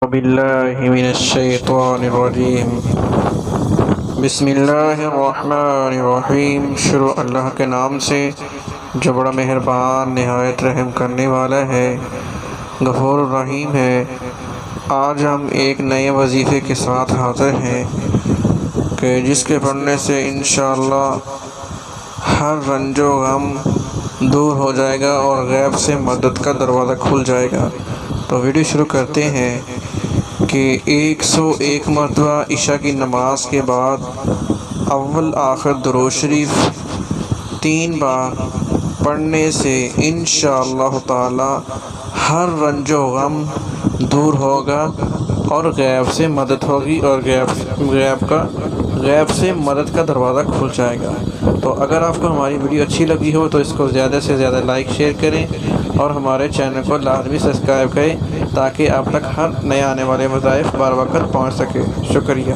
باللہ من الشیطان الرجیم بسم اللہ الرحمن الرحیم۔ شروع اللہ کے نام سے جو بڑا مہربان نہایت رحم کرنے والا ہے، غفور الرحیم ہے۔ آج ہم ایک نئے وظیفے کے ساتھ حاضر ہیں کہ جس کے پڑھنے سے انشاءاللہ ہر رنج و غم دور ہو جائے گا اور غیب سے مدد کا دروازہ کھل جائے گا۔ تو ویڈیو شروع کرتے ہیں کہ 101 مرتبہ عشاء کی نماز کے بعد اول آخر درود شریف 3 بار پڑھنے سے انشاءاللہ تعالی ہر رنج و غم دور ہوگا اور غیب سے مدد ہوگی اور غیب سے مدد کا دروازہ کھل جائے گا۔ تو اگر آپ کو ہماری ویڈیو اچھی لگی ہو تو اس کو زیادہ سے زیادہ لائک شیئر کریں اور ہمارے چینل کو لازمی سبسکرائب کریں تاکہ آپ تک ہر نئے آنے والے وظائف بر وقت پہنچ سکے۔ شکریہ۔